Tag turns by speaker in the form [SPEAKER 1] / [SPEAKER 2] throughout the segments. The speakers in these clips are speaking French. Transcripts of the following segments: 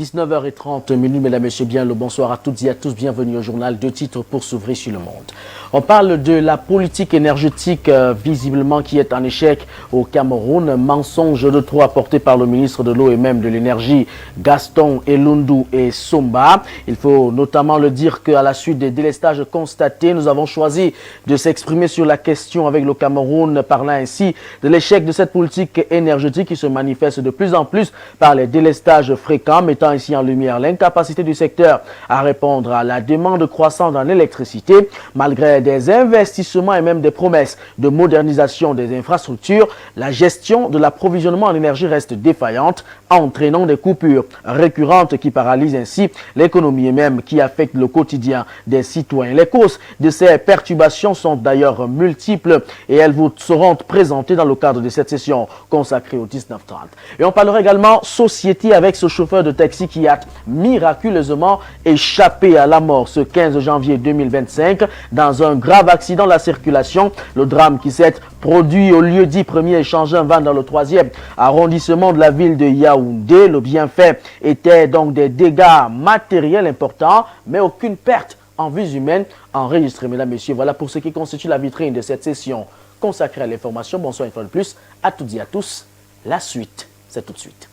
[SPEAKER 1] 19h30, mesdames et messieurs, bien le bonsoir à toutes et à tous. Bienvenue au journal de titres pour s'ouvrir sur le monde. On parle de la politique énergétique visiblement qui est en échec au Cameroun. Mensonge de trop apporté par le ministre de l'eau et même de l'énergie, Gaston Elundou et Somba. Il faut notamment le dire qu'à la suite des délestages constatés, nous avons choisi de s'exprimer sur la question avec le Cameroun, parlant ainsi de l'échec de cette politique énergétique qui se manifeste de plus en plus par les délestages fréquents, mettant ici en lumière l'incapacité du secteur à répondre à la demande croissante en électricité, malgré des investissements et même des promesses de modernisation des infrastructures. La gestion de l'approvisionnement en énergie reste défaillante, entraînant des coupures récurrentes qui paralysent ainsi l'économie et même qui affectent le quotidien des citoyens. Les causes de ces perturbations sont d'ailleurs multiples et elles vous seront présentées dans le cadre de cette session consacrée au 19h30. Et on parlera également société avec ce chauffeur de taxi qui a miraculeusement échappé à la mort ce 15 janvier 2025 dans un grave accident de la circulation. Le drame qui s'est produit au lieu dit premier échange van dans le 3e arrondissement de la ville de Yaoundé. Le bienfait était donc des dégâts matériels importants, mais aucune perte en vies humaines enregistrée. Mesdames, messieurs, voilà pour ce qui constitue la vitrine de cette session consacrée à l'information. Bonsoir une fois de plus à toutes et à tous. La suite, c'est tout de suite.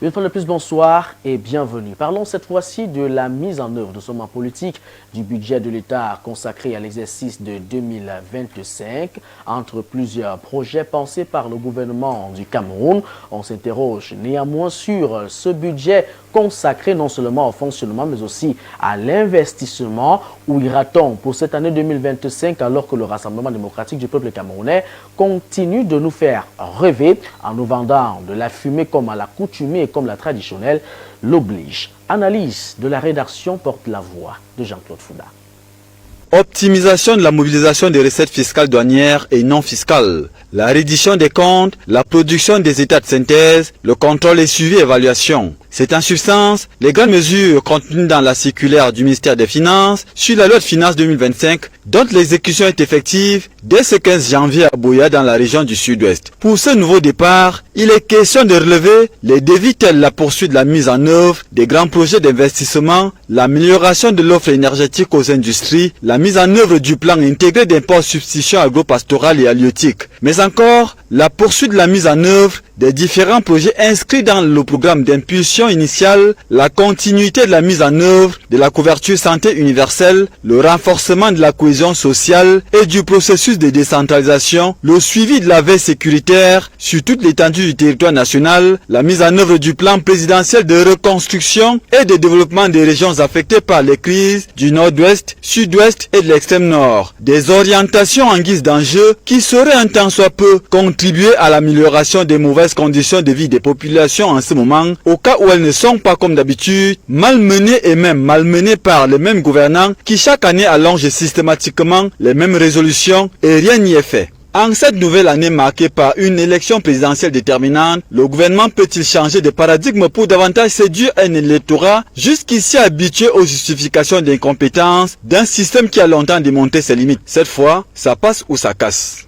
[SPEAKER 1] Une fois de plus, bonsoir et bienvenue. Parlons cette fois-ci de la mise en œuvre de ce moment politique du budget de l'État consacré à l'exercice de 2025. Entre plusieurs projets pensés par le gouvernement du Cameroun, on s'interroge néanmoins sur ce budget consacré non seulement au fonctionnement mais aussi à l'investissement. Où ira-t-on pour cette année 2025 alors que le Rassemblement démocratique du peuple camerounais continue de nous faire rêver en nous vendant de la fumée comme à l'accoutumée et comme la traditionnelle l'oblige. Analyse de la rédaction porte la voix de Jean-Claude Fouda.
[SPEAKER 2] Optimisation de la mobilisation des recettes fiscales douanières et non fiscales, la reddition des comptes, la production des états de synthèse, le contrôle et suivi évaluation. C'est en substance les grandes mesures contenues dans la circulaire du ministère des Finances sur la loi de finances 2025 dont l'exécution est effective dès ce 15 janvier à Boya dans la région du Sud-Ouest. Pour ce nouveau départ, il est question de relever les défis tels la poursuite de la mise en œuvre des grands projets d'investissement, l'amélioration de l'offre énergétique aux industries, la mise en œuvre du plan intégré d'import substitution agro-pastoral et halieutique, mais encore la poursuite de la mise en œuvre des différents projets inscrits dans le programme d'impulsion initiale, la continuité de la mise en œuvre de la couverture santé universelle, le renforcement de la cohésion sociale et du processus de décentralisation, le suivi de la veille sécuritaire sur toute l'étendue du territoire national, la mise en œuvre du plan présidentiel de reconstruction et de développement des régions affectées par les crises du nord-ouest, sud-ouest et de l'extrême nord. Des orientations en guise d'enjeux qui seraient un tant soit peu contribuer à l'amélioration des mauvaises conditions de vie des populations en ce moment, au cas où elles ne sont pas comme d'habitude, malmenées et même malmenées par les mêmes gouvernants qui chaque année allongent systématiquement les mêmes résolutions et rien n'y est fait. En cette nouvelle année marquée par une élection présidentielle déterminante, le gouvernement peut-il changer de paradigme pour davantage séduire un électorat jusqu'ici habitué aux justifications d'incompétence d'un système qui a longtemps démonté ses limites? Cette fois, ça passe ou ça casse.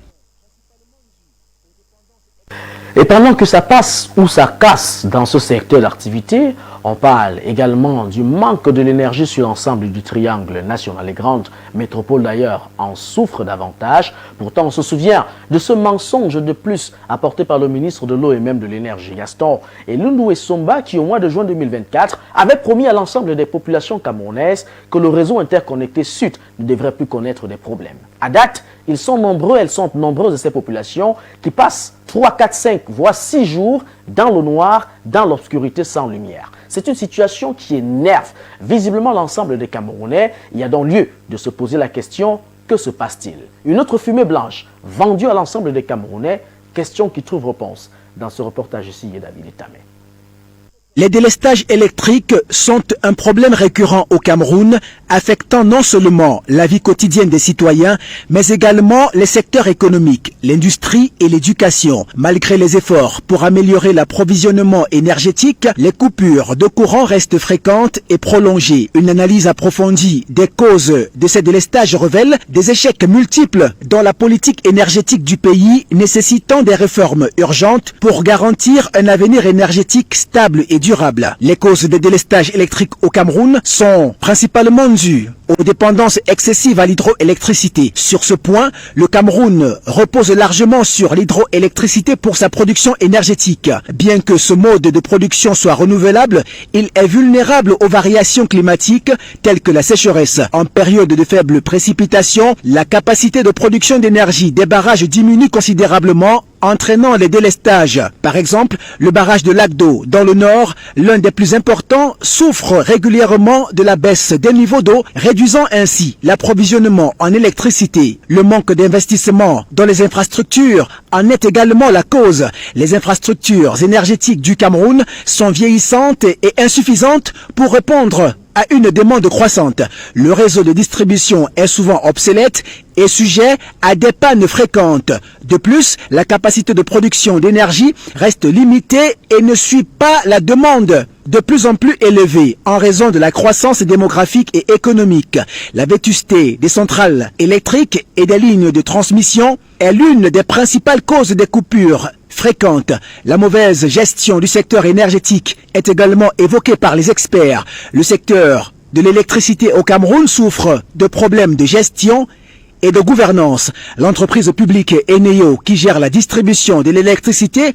[SPEAKER 1] Et pendant que ça passe ou ça casse dans ce secteur d'activité, on parle également du manque de l'énergie sur l'ensemble du triangle national. Les grandes métropoles d'ailleurs en souffrent davantage. Pourtant, on se souvient de ce mensonge de plus apporté par le ministre de l'eau et même de l'énergie, Gaston Elundou et Somba, qui au mois de juin 2024 avait promis à l'ensemble des populations camerounaises que le réseau interconnecté Sud ne devrait plus connaître des problèmes. À date, ils sont nombreux, elles sont nombreuses de ces populations qui passent 3, 4, 5, voire 6 jours dans le noir, dans l'obscurité sans lumière. C'est une situation qui énerve visiblement l'ensemble des Camerounais. Il y a donc lieu de se poser la question, que se passe-t-il? Une autre fumée blanche vendue à l'ensemble des Camerounais, question qui trouve réponse dans ce reportage ici, David Itamé.
[SPEAKER 3] Les délestages électriques sont un problème récurrent au Cameroun, affectant non seulement la vie quotidienne des citoyens, mais également les secteurs économiques, l'industrie et l'éducation. Malgré les efforts pour améliorer l'approvisionnement énergétique, les coupures de courant restent fréquentes et prolongées. Une analyse approfondie des causes de ces délestages révèle des échecs multiples dans la politique énergétique du pays, nécessitant des réformes urgentes pour garantir un avenir énergétique stable et durable. Les causes des délestages électriques au Cameroun sont principalement dues aux dépendances excessives à l'hydroélectricité. Sur ce point, le Cameroun repose largement sur l'hydroélectricité pour sa production énergétique. Bien que ce mode de production soit renouvelable, il est vulnérable aux variations climatiques telles que la sécheresse. En période de faible précipitation, la capacité de production d'énergie des barrages diminue considérablement, entraînant les délestages. Par exemple, le barrage de Lac d'eau dans le nord, l'un des plus importants, souffre régulièrement de la baisse des niveaux d'eau, réduisant ainsi l'approvisionnement en électricité. Le manque d'investissement dans les infrastructures en est également la cause. Les infrastructures énergétiques du Cameroun sont vieillissantes et insuffisantes pour répondre à une demande croissante. Le réseau de distribution est souvent obsolète et sujet à des pannes fréquentes. De plus, la capacité de production d'énergie reste limitée et ne suit pas la demande de plus en plus élevée en raison de la croissance démographique et économique. La vétusté des centrales électriques et des lignes de transmission est l'une des principales causes des coupures fréquentes. La mauvaise gestion du secteur énergétique est également évoquée par les experts. Le secteur de l'électricité au Cameroun souffre de problèmes de gestion et de gouvernance. L'entreprise publique Eneo, qui gère la distribution de l'électricité,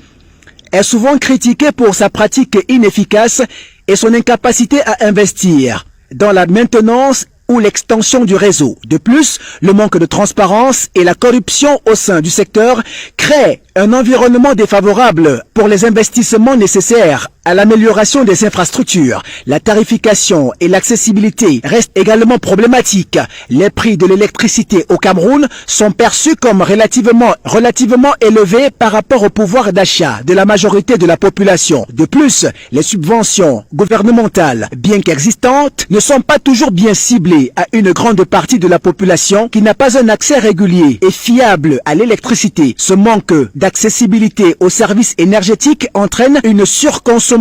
[SPEAKER 3] est souvent critiquée pour sa pratique inefficace et son incapacité à investir dans la maintenance ou l'extension du réseau. De plus, le manque de transparence et la corruption au sein du secteur créent un environnement défavorable pour les investissements nécessaires à l'amélioration des infrastructures. La tarification et l'accessibilité restent également problématiques. Les prix de l'électricité au Cameroun sont perçus comme relativement élevés par rapport au pouvoir d'achat de la majorité de la population. De plus, les subventions gouvernementales, bien qu'existantes, ne sont pas toujours bien ciblées à une grande partie de la population qui n'a pas un accès régulier et fiable à l'électricité. Ce manque d'accessibilité aux services énergétiques entraîne une surconsommation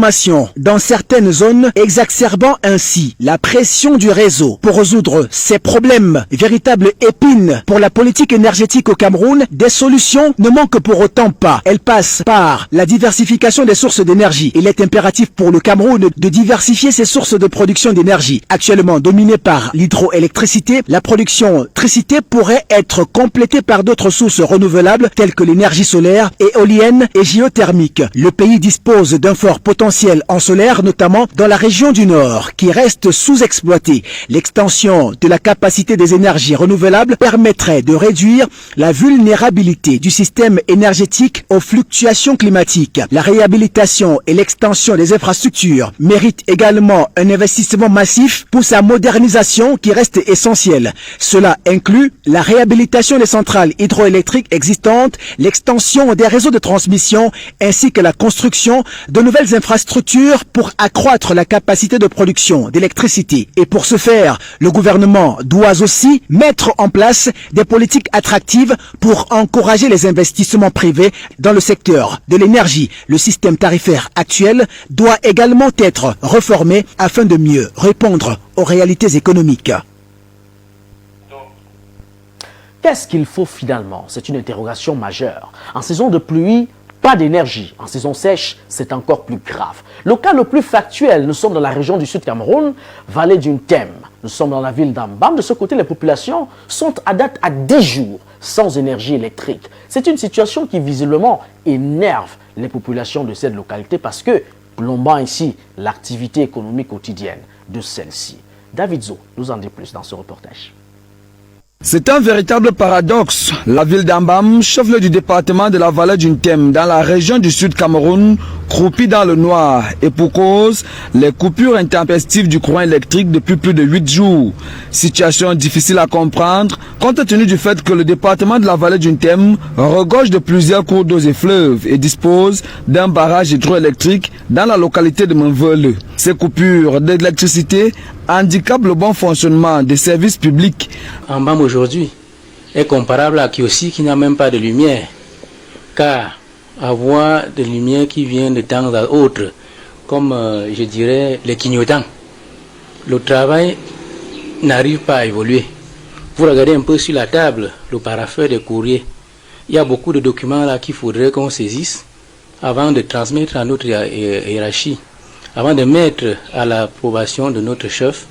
[SPEAKER 3] dans certaines zones, exacerbant ainsi la pression du réseau. Pour résoudre ces problèmes, véritable épine pour la politique énergétique au Cameroun, des solutions ne manquent pour autant pas. Elles passent par la diversification des sources d'énergie. Il est impératif pour le Cameroun de diversifier ses sources de production d'énergie. Actuellement dominées par l'hydroélectricité, la production d'électricité pourrait être complétée par d'autres sources renouvelables telles que l'énergie solaire, éolienne et géothermique. Le pays dispose d'un fort potentiel en solaire, notamment dans la région du Nord, qui reste sous-exploitée. L'extension de la capacité des énergies renouvelables permettrait de réduire la vulnérabilité du système énergétique aux fluctuations climatiques. La réhabilitation et l'extension des infrastructures méritent également un investissement massif pour sa modernisation qui reste essentielle. Cela inclut la réhabilitation des centrales hydroélectriques existantes, l'extension des réseaux de transmission ainsi que la construction de nouvelles infrastructures pour accroître la capacité de production d'électricité. Et pour ce faire, le gouvernement doit aussi mettre en place des politiques attractives pour encourager les investissements privés dans le secteur de l'énergie. Le système tarifaire actuel doit également être réformé afin de mieux répondre aux réalités économiques.
[SPEAKER 1] Qu'est-ce qu'il faut finalement? C'est une interrogation majeure. En saison de pluie, pas d'énergie. En saison sèche, c'est encore plus grave. Le cas le plus factuel, nous sommes dans la région du Sud Cameroun, vallée d'une Thème. Nous sommes dans la ville d'Ambam. De ce côté, les populations sont à date à 10 jours sans énergie électrique. C'est une situation qui visiblement énerve les populations de cette localité parce que plombant ici l'activité économique quotidienne de celle-ci. David Zo nous en dit plus dans ce reportage.
[SPEAKER 4] C'est un véritable paradoxe. La ville d'Ambam, chef-lieu du département de la vallée d'une Thème, dans la région du Sud Cameroun, croupis dans le noir et pour cause, les coupures intempestives du courant électrique depuis plus de 8 jours. Situation difficile à comprendre compte tenu du fait que le département de la vallée du Ntem regorge de plusieurs cours d'eau et fleuves et dispose d'un barrage hydroélectrique dans la localité de Manvele. Ces coupures d'électricité handicapent le bon fonctionnement des services publics.
[SPEAKER 5] En Bam aujourd'hui est comparable à Kiossi qui n'a même pas de lumière, car avoir de lumière qui vient de temps à autre, comme je dirais les clignotants, le travail n'arrive pas à évoluer. Vous regardez un peu sur la table le paraffeur des courriers, il y a beaucoup de documents là qu'il faudrait qu'on saisisse avant de transmettre à notre hiérarchie, avant de mettre à l'approbation de notre chef,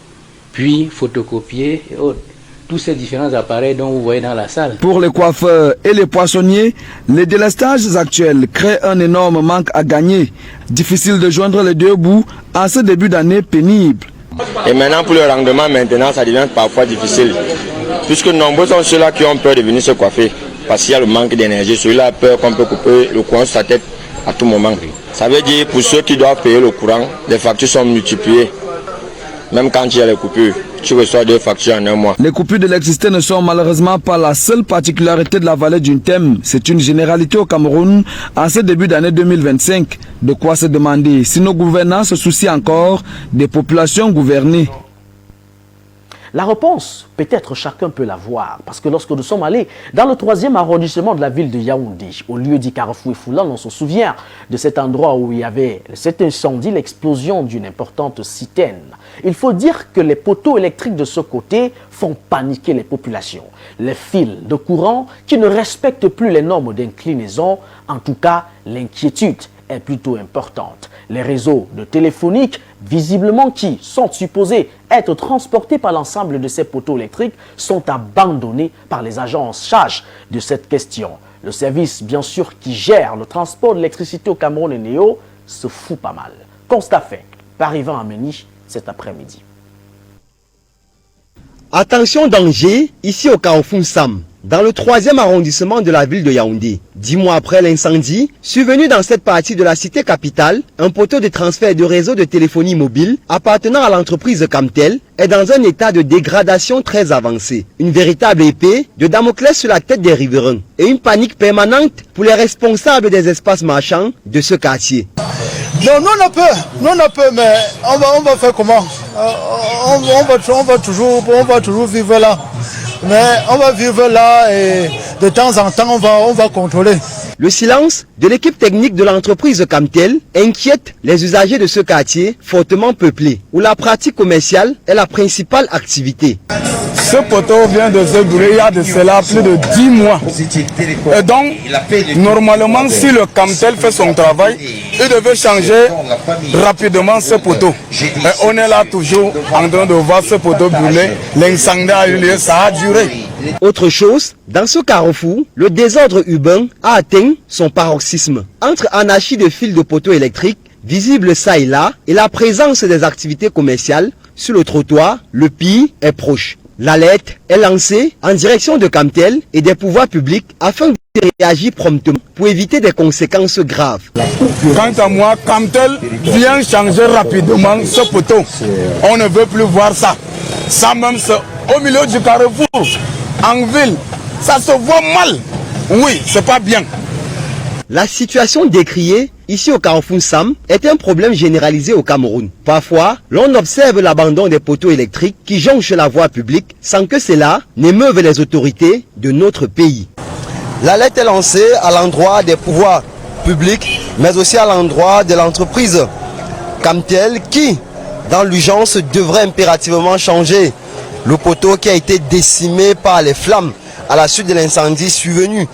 [SPEAKER 5] puis photocopier et autres. Tous ces différents appareils dont vous voyez dans la salle.
[SPEAKER 4] Pour les coiffeurs et les poissonniers, les délestages actuels créent un énorme manque à gagner. Difficile de joindre les deux bouts en ce début d'année pénible.
[SPEAKER 6] Et maintenant pour le rendement, maintenant ça devient parfois difficile. Puisque nombreux sont ceux-là qui ont peur de venir se coiffer. Parce qu'il y a le manque d'énergie. Celui-là a peur qu'on peut couper le courant sur sa tête à tout moment. Ça veut dire pour ceux qui doivent payer le courant, les factures sont multipliées. Même quand il y a les coupures, tu reçois 2 factures en un mois.
[SPEAKER 4] Les coupures d'électricité ne sont malheureusement pas la seule particularité de la vallée du Ntem. C'est une généralité au Cameroun en ce début d'année 2025. De quoi se demander si nos gouvernants se soucient encore des populations gouvernées.
[SPEAKER 1] La réponse, peut-être chacun peut la voir, parce que lorsque nous sommes allés dans le 3e arrondissement de la ville de Yaoundé, au lieu dit Carrefour et Foulal, on se souvient de cet endroit où il y avait cet incendie, l'explosion d'une importante citerne. Il faut dire que les poteaux électriques de ce côté font paniquer les populations. Les fils de courant qui ne respectent plus les normes d'inclinaison, en tout cas l'inquiétude est plutôt importante. Les réseaux de téléphonique, visiblement qui sont supposés être transportés par l'ensemble de ces poteaux électriques, sont abandonnés par les agents en charge de cette question. Le service, bien sûr, qui gère le transport d'électricité au Cameroun et Néo, se fout pas mal. Constat fait par Yvan Ameni cet après-midi.
[SPEAKER 7] Attention danger, ici au Carrefour Sam, dans le 3e arrondissement de la ville de Yaoundé. 10 mois après l'incendie, survenu dans cette partie de la cité capitale, un poteau de transfert de réseau de téléphonie mobile appartenant à l'entreprise Camtel est dans un état de dégradation très avancé. Une véritable épée de Damoclès sur la tête des riverains et une panique permanente pour les responsables des espaces marchands de ce quartier.
[SPEAKER 8] Non, nous on a peur, mais on va faire comment? On va toujours vivre là. Mais on va vivre là et de temps en temps on va contrôler.
[SPEAKER 7] Le silence de l'équipe technique de l'entreprise Camtel inquiète les usagers de ce quartier fortement peuplé, où la pratique commerciale est la principale activité.
[SPEAKER 4] Ce poteau vient de se brûler il y a de cela plus de 10 mois. Et donc, normalement, si le Camtel fait son travail, il devait changer rapidement ce poteau. Et on est là toujours en train de voir ce poteau brûler. L'incendie a eu lieu, ça a duré.
[SPEAKER 7] Autre chose, dans ce carrefour, le désordre urbain a atteint son paroxysme. Entre anarchie de fils de poteaux électriques, visibles ça et là, et la présence des activités commerciales sur le trottoir, le pire est proche. L'alerte est lancée en direction de Camtel et des pouvoirs publics afin de réagir promptement pour éviter des conséquences graves.
[SPEAKER 4] Quant à moi, Camtel vient changer rapidement ce poteau. On ne veut plus voir ça. Ça même au milieu du carrefour, en ville, ça se voit mal. Oui, c'est pas bien.
[SPEAKER 7] La situation décriée ici au Carrefour Sam est un problème généralisé au Cameroun. Parfois, l'on observe l'abandon des poteaux électriques qui jonchent la voie publique sans que cela n'émeuve les autorités de notre pays.
[SPEAKER 9] L'alerte est lancée à l'endroit des pouvoirs publics, mais aussi à l'endroit de l'entreprise Camtel qui, dans l'urgence, devrait impérativement changer le poteau qui a été décimé par les flammes à la suite de l'incendie survenu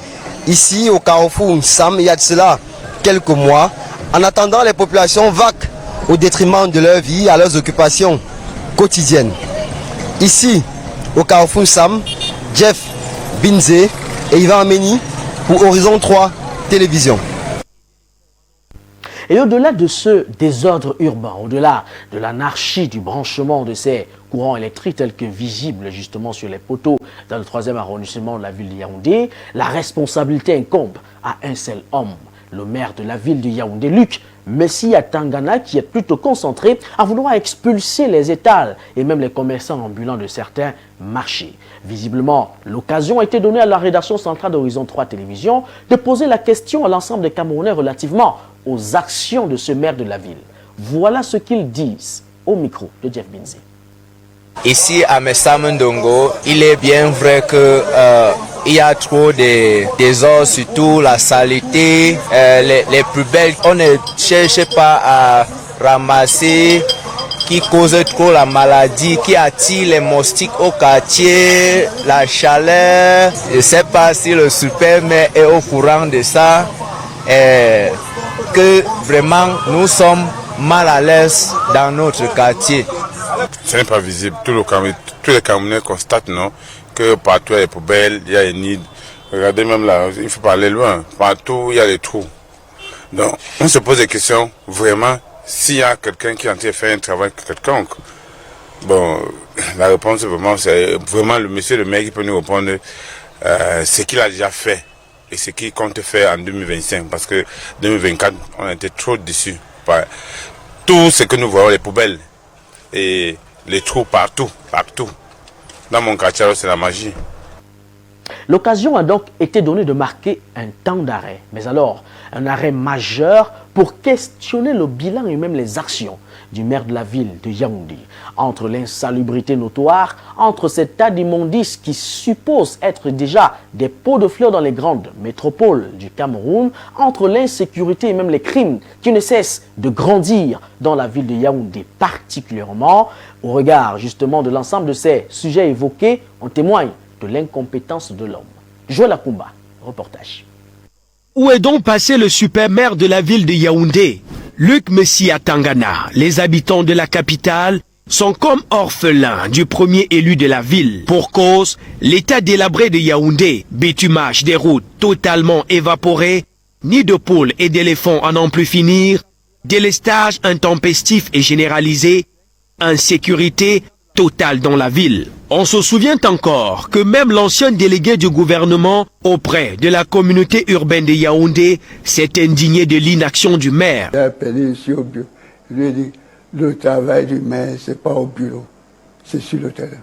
[SPEAKER 9] ici au Carrefour Sam il y a de cela quelques mois. En attendant, les populations vaquent au détriment de leur vie, à leurs occupations quotidiennes. Ici au Carrefour Sam, Jeff Binze et Yvan Ameni pour Horizon 3 Télévision.
[SPEAKER 1] Et au-delà de ce désordre urbain, au-delà de l'anarchie du branchement de ces courants électriques tels que visibles justement sur les poteaux dans le 3e arrondissement de la ville de Yaoundé, la responsabilité incombe à un seul homme, le maire de la ville de Yaoundé, Luc Messia Tangana qui est plutôt concentré à vouloir expulser les étals et même les commerçants ambulants de certains marchés. Visiblement, l'occasion a été donnée à la rédaction centrale d'Horizon 3 Télévision de poser la question à l'ensemble des Camerounais relativement aux actions de ce maire de la ville. Voilà ce qu'ils disent au micro de Jeff Binzi.
[SPEAKER 10] Ici à Messa-Mendongo, il est bien vrai que il y a trop de désordre, surtout la saleté, les poubelles. On ne cherche pas à ramasser, qui cause trop la maladie, qui attire les moustiques au quartier, la chaleur. Je ne sais pas si le super-maire est au courant de ça, que vraiment nous sommes mal à l'aise dans notre quartier.
[SPEAKER 11] Ce n'est pas visible. Tous les Camerounais constatent non, que partout il y a des poubelles, il y a des nids. Regardez même là, il faut pas aller loin. Partout il y a des trous. Donc on se pose des questions vraiment s'il y a quelqu'un qui est en train de faire un travail quelconque. Bon, la réponse c'est vraiment le monsieur le maire qui peut nous répondre ce qu'il a déjà fait et ce qu'il compte faire en 2025. Parce que 2024, on a été trop déçus par tout ce que nous voyons, les poubelles. Et les trous partout. Dans mon quartier, c'est la magie.
[SPEAKER 1] L'occasion a donc été donnée de marquer un temps d'arrêt. Mais alors, un arrêt majeur pour questionner le bilan et même les actions du maire de la ville de Yaoundé. Entre l'insalubrité notoire, entre cet tas d'immondices qui suppose être déjà des pots de fleurs dans les grandes métropoles du Cameroun, entre l'insécurité et même les crimes qui ne cessent de grandir dans la ville de Yaoundé, particulièrement au regard justement de l'ensemble de ces sujets évoqués, on témoigne de l'incompétence de l'homme. Joël Akumba, reportage.
[SPEAKER 3] Où est donc passé le super maire de la ville de Yaoundé, Luc Messia Tangana? Les habitants de la capitale sont comme orphelins du premier élu de la ville. Pour cause, l'état délabré de Yaoundé, bitumage des routes totalement évaporé, nids de poules et d'éléphants à n'en plus finir, délestage intempestif et généralisé, insécurité totale dans la ville. On se souvient encore que même l'ancien délégué du gouvernement auprès de la communauté urbaine de Yaoundé s'est indigné de l'inaction du maire.
[SPEAKER 12] J'ai appelé ici au bureau. Je lui ai dit, le travail du maire, c'est pas au bureau, c'est sur le terrain.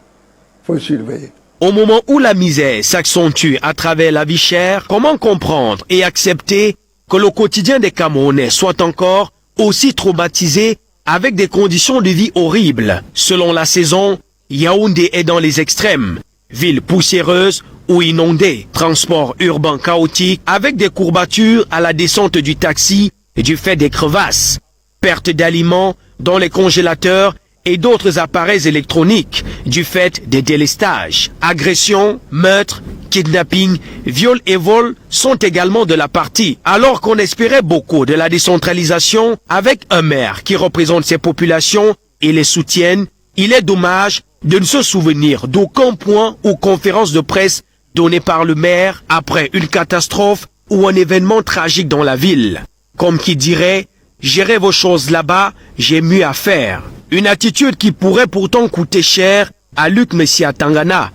[SPEAKER 12] Faut surveiller.
[SPEAKER 3] Au moment où la misère s'accentue à travers la vie chère, comment comprendre et accepter que le quotidien des Camerounais soit encore aussi traumatisé avec des conditions de vie horribles? Selon la saison, Yaoundé est dans les extrêmes. Ville poussiéreuse ou inondée, transport urbain chaotique avec des courbatures à la descente du taxi du fait des crevasses, perte d'aliments dans les congélateurs et d'autres appareils électroniques du fait des délestages. Agressions, meurtres, kidnapping, viols et vols sont également de la partie. Alors qu'on espérait beaucoup de la décentralisation avec un maire qui représente ces populations et les soutienne, il est dommage de ne se souvenir d'aucun point ou conférence de presse donnée par le maire après une catastrophe ou un événement tragique dans la ville. Comme qui dirait, gérez vos choses là-bas, j'ai mieux à faire. Une attitude qui pourrait pourtant coûter cher à Luc Messia Tangana.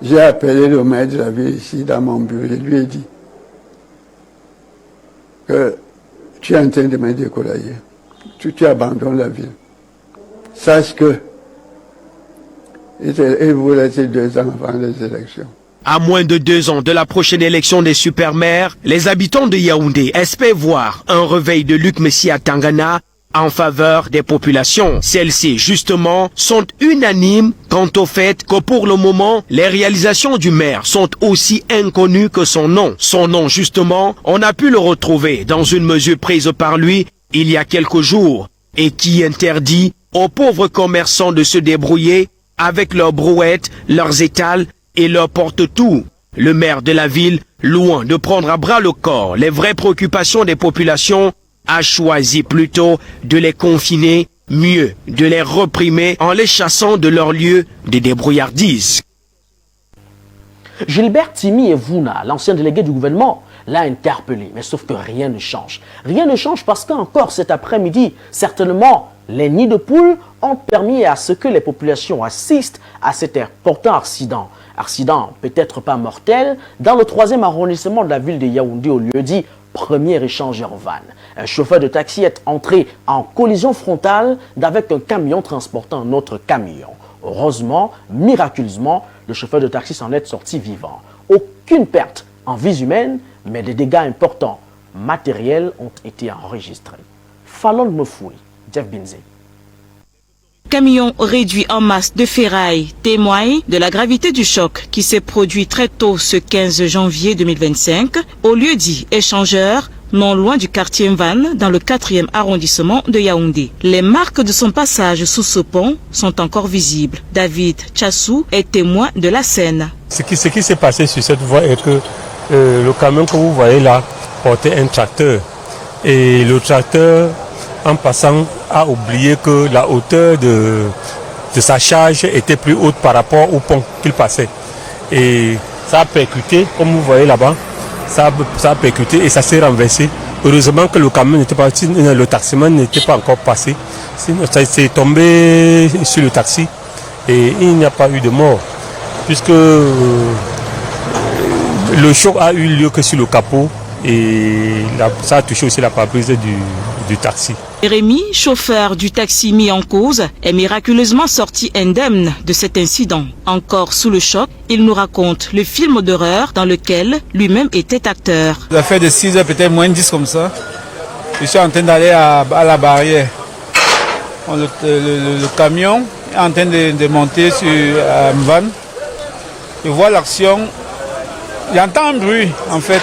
[SPEAKER 12] J'ai appelé le maire de la ville ici dans mon bureau. Je lui ai dit que tu es en train de me décourager. Tu abandonnes la ville. Sache que il vous reste 2 ans avant les élections.
[SPEAKER 3] À moins de 2 ans de la prochaine élection des super-maires, les habitants de Yaoundé espèrent voir un réveil de Luc Messia Tangana en faveur des populations. Celles-ci, justement, sont unanimes quant au fait que pour le moment, les réalisations du maire sont aussi inconnues que son nom. Son nom, justement, on a pu le retrouver dans une mesure prise par lui il y a quelques jours et qui interdit aux pauvres commerçants de se débrouiller avec leurs brouettes, leurs étals et leurs porte-tout. Le maire de la ville, loin de prendre à bras le corps les vraies préoccupations des populations, a choisi plutôt de les confiner, mieux de les réprimer en les chassant de leur lieu de débrouillardise.
[SPEAKER 1] Gilbert Timi Evuna, l'ancien délégué du gouvernement, l'a interpellé. Mais sauf que rien ne change. Rien ne change parce qu'encore cet après-midi, certainement, les nids de poules ont permis à ce que les populations assistent à cet important accident. Accident peut-être pas mortel dans le 3e arrondissement de la ville de Yaoundé au lieu dit premier échangeur van. Un chauffeur de taxi est entré en collision frontale avec un camion transportant un autre camion. Heureusement, miraculeusement, le chauffeur de taxi s'en est sorti vivant. Aucune perte en vies humaines, mais des dégâts importants matériels ont été enregistrés. Fallon Mofoui, Jeff Binze.
[SPEAKER 13] Camion réduit en masse de ferraille témoigne de la gravité du choc qui s'est produit très tôt ce 15 janvier 2025 au lieu dit échangeur, non loin du quartier Van, dans le 4e arrondissement de Yaoundé. Les marques de son passage sous ce pont sont encore visibles. David Chassou est témoin de la scène.
[SPEAKER 14] Ce qui s'est passé sur cette voie est que le camion que vous voyez là portait un tracteur. Et le tracteur, en passant, a oublié que la hauteur de sa charge était plus haute par rapport au pont qu'il passait. Et ça a percuté, comme vous voyez là-bas. Ça a percuté et ça s'est renversé. Heureusement que le camion n'était pas, le taximan n'était pas encore passé. Sinon, ça s'est tombé sur le taxi et il n'y a pas eu de mort. Puisque le choc a eu lieu que sur le capot et ça a touché aussi la pare-brise du taxi.
[SPEAKER 13] Rémi, chauffeur du taxi mis en cause, est miraculeusement sorti indemne de cet incident. Encore sous le choc, il nous raconte le film d'horreur dans lequel lui-même était acteur.
[SPEAKER 4] Ça fait de 6 heures, peut-être moins 10 comme ça. Je suis en train d'aller à la barrière. Le camion est en train de monter sur un van. Je vois l'action. J'entends un bruit en fait.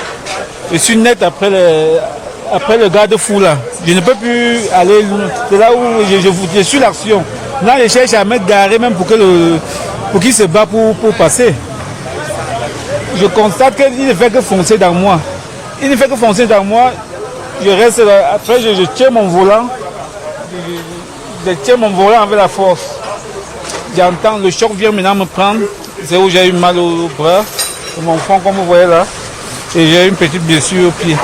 [SPEAKER 4] Je suis net après le garde-fou là. Je ne peux plus aller de là où je suis l'action. Là, je cherche à mettre garé même pour qu'il se bat pour passer. Je constate qu'il ne fait que foncer dans moi. Il ne fait que foncer dans moi. Je reste là. Après, je tiens mon volant. Je tiens mon volant avec la force. J'entends le choc vient maintenant me prendre. C'est où j'ai eu mal au bras, au mon front comme vous voyez là. Et j'ai une petite blessure au pied.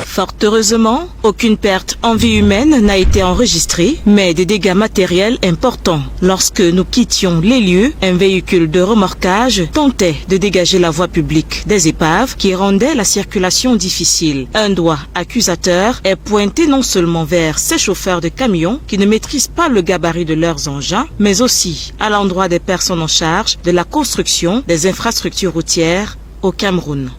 [SPEAKER 13] Fort heureusement, aucune perte en vie humaine n'a été enregistrée, mais des dégâts matériels importants. Lorsque nous quittions les lieux, un véhicule de remorquage tentait de dégager la voie publique des épaves qui rendaient la circulation difficile. Un doigt accusateur est pointé non seulement vers ces chauffeurs de camions qui ne maîtrisent pas le gabarit de leurs engins, mais aussi à l'endroit des personnes en charge de la construction des infrastructures routières au Cameroun.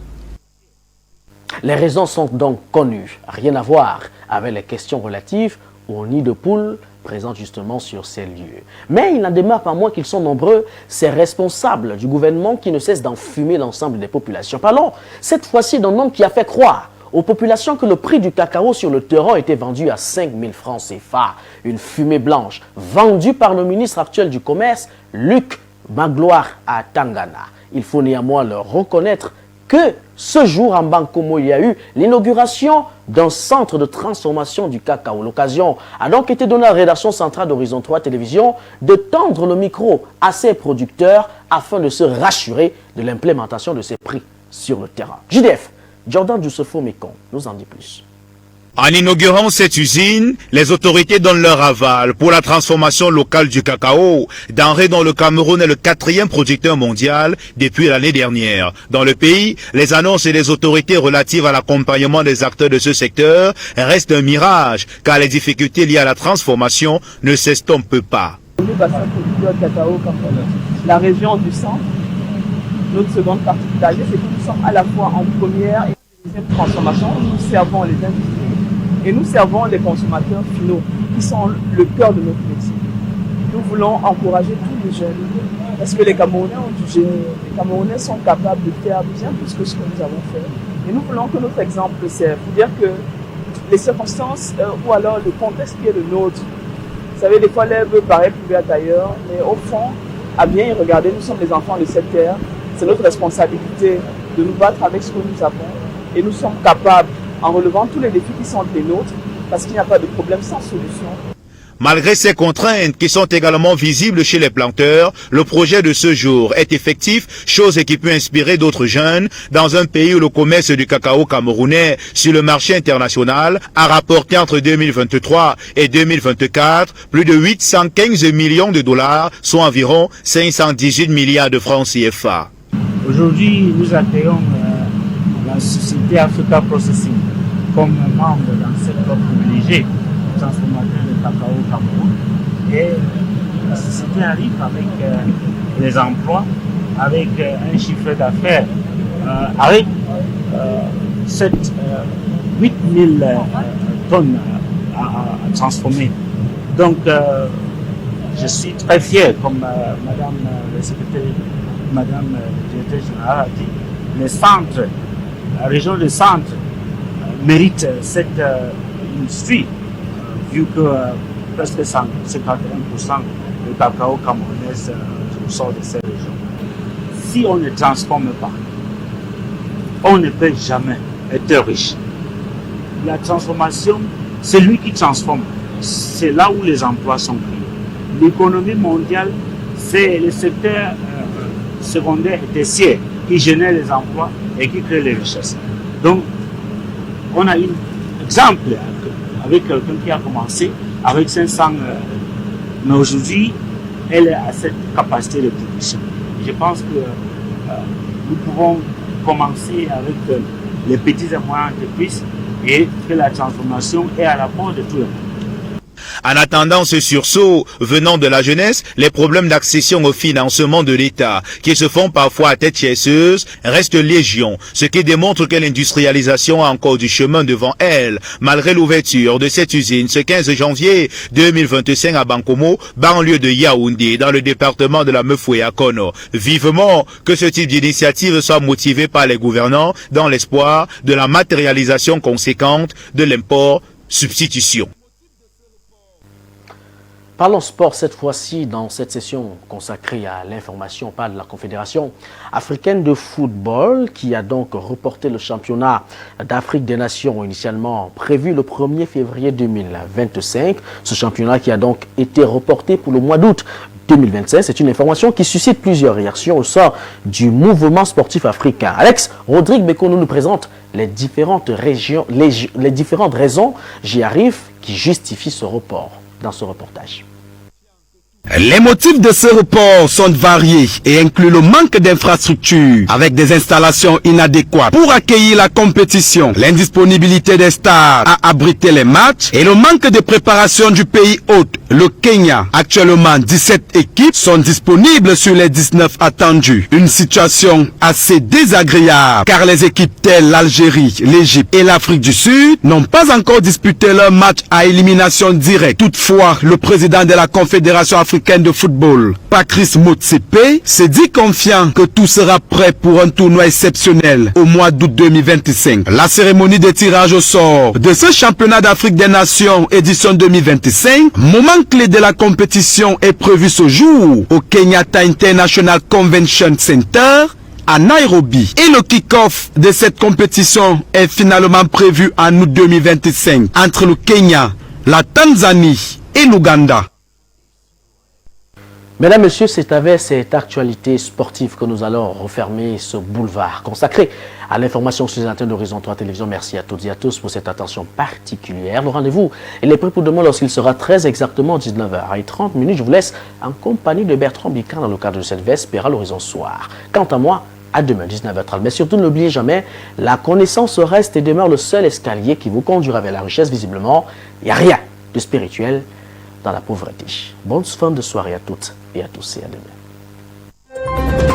[SPEAKER 1] Les raisons sont donc connues, rien à voir avec les questions relatives au nid de poule présentes justement sur ces lieux. Mais il n'en demeure pas moins qu'ils sont nombreux, ces responsables du gouvernement qui ne cessent d'enfumer l'ensemble des populations. Parlons cette fois-ci d'un homme qui a fait croire aux populations que le prix du cacao sur le terreau était vendu à 5 000 francs CFA. Une fumée blanche vendue par le ministre actuel du Commerce, Luc Magloire à Tangana. Il faut néanmoins le reconnaître que ce jour en Bankomo, il y a eu l'inauguration d'un centre de transformation du cacao. L'occasion a donc été donnée à la rédaction centrale d'Horizon 3 Télévision de tendre le micro à ses producteurs afin de se rassurer de l'implémentation de ces prix sur le terrain. JDF, Jordan Djoussefo Mekong nous en dit plus.
[SPEAKER 15] En inaugurant cette usine, les autorités donnent leur aval pour la transformation locale du cacao, denrée dont le Cameroun est le 4e producteur mondial depuis l'année dernière. Dans le pays, les annonces des autorités relatives à l'accompagnement des acteurs de ce secteur restent un mirage, car les difficultés liées à la transformation ne s'estompent pas.
[SPEAKER 16] Nous, bassin producteur de cacao, la région du centre, notre seconde particularité, c'est que nous sommes à la fois en première et deuxième transformation. Nous servons les industries et nous servons les consommateurs finaux, qui sont le cœur de notre métier. Nous voulons encourager tous les jeunes, parce que les Camerounais ont du génie. Les Camerounais sont capables de faire bien plus que ce que nous avons fait. Et nous voulons que notre exemple serve. Il faut dire que les circonstances ou alors le contexte qui est le nôtre, vous savez, des fois l'herbe paraît plus verte ailleurs, mais au fond, à bien y regarder, nous sommes les enfants de cette terre. C'est notre responsabilité de nous battre avec ce que nous avons. Et nous sommes capables, en relevant tous les défis qui sont les nôtres, parce qu'il n'y a pas de problème sans solution.
[SPEAKER 15] Malgré ces contraintes qui sont également visibles chez les planteurs, le projet de ce jour est effectif, chose qui peut inspirer d'autres jeunes dans un pays où le commerce du cacao camerounais sur le marché international a rapporté entre 2023 et 2024 plus de 815 millions de dollars, soit environ 518 milliards de francs CFA.
[SPEAKER 17] Aujourd'hui, nous accueillons la société Africa Processing. comme membre dans cette club privilégié, transformateur de cacao au Cameroun. Et la société arrive avec les emplois, avec un chiffre d'affaires, avec 8000 tonnes à transformer. Donc, je suis très fier, comme Madame le secrétaire, Madame le directeur général a dit, les centres, la région de centre mérite cette industrie, vu que presque 51% du cacao camerounais sort de ces régions. Si on ne transforme pas, on ne peut jamais être riche. La transformation, c'est lui qui transforme. C'est là où les emplois sont créés. L'économie mondiale, c'est le secteur secondaire et tertiaire qui génère les emplois et qui crée les richesses. Donc, on a un exemple avec quelqu'un qui a commencé avec 500, mais aujourd'hui, elle a cette capacité de production. Je pense que nous pouvons commencer avec les petites et moyennes entreprises et que la transformation est à la porte de tout le monde.
[SPEAKER 15] En attendant ce sursaut venant de la jeunesse, les problèmes d'accession au financement de l'État, qui se font parfois à tête chasseuse, restent légion, ce qui démontre que l'industrialisation a encore du chemin devant elle, malgré l'ouverture de cette usine ce 15 janvier 2025 à Bankomo, banlieue de Yaoundé, dans le département de la Meufoué-Akono. Vivement que ce type d'initiative soit motivé par les gouvernants dans l'espoir de la matérialisation conséquente de l'import-substitution.
[SPEAKER 1] Parlons sport cette fois-ci dans cette session consacrée à l'information. On parle de la Confédération africaine de football qui a donc reporté le championnat d'Afrique des Nations initialement prévu le 1er février 2025. Ce championnat qui a donc été reporté pour le mois d'août 2025. C'est une information qui suscite plusieurs réactions au sein du mouvement sportif africain. Alex, Rodrigue Bekono nous présente les différentes raisons, j'y arrive, qui justifient ce report dans ce reportage.
[SPEAKER 3] Les motifs de ce report sont variés et incluent le manque d'infrastructures avec des installations inadéquates pour accueillir la compétition, l'indisponibilité des stars à abriter les matchs et le manque de préparation du pays hôte, le Kenya. Actuellement, 17 équipes sont disponibles sur les 19 attendues. Une situation assez désagréable car les équipes telles l'Algérie, l'Égypte et l'Afrique du Sud n'ont pas encore disputé leur match à élimination directe. Toutefois, le président de la Confédération africaine de football, Patrice Motsepe, s'est dit confiant que tout sera prêt pour un tournoi exceptionnel au mois d'août 2025. La cérémonie de tirage au sort de ce championnat d'Afrique des Nations édition 2025, moment clé de la compétition, est prévu ce jour au Kenyatta International Convention Center à Nairobi. Et le kick-off de cette compétition est finalement prévu en août 2025 entre le Kenya, la Tanzanie et l'Ouganda.
[SPEAKER 1] Mesdames, Messieurs, c'est avec cette actualité sportive que nous allons refermer ce boulevard consacré à l'information sur les antennes d'Horizon 3 Télévision. Merci à toutes et à tous pour cette attention particulière. Le rendez-vous est prêt pour demain lorsqu'il sera très exactement 19h30. Je vous laisse en compagnie de Bertrand Bican dans le cadre de cette Vespéra l'Horizon Soir. Quant à moi, à demain 19h30. Mais surtout, n'oubliez jamais, la connaissance reste et demeure le seul escalier qui vous conduira vers la richesse. Visiblement, il n'y a rien de spirituel dans la pauvreté. Bonne fin de soirée à toutes et à tous et à demain.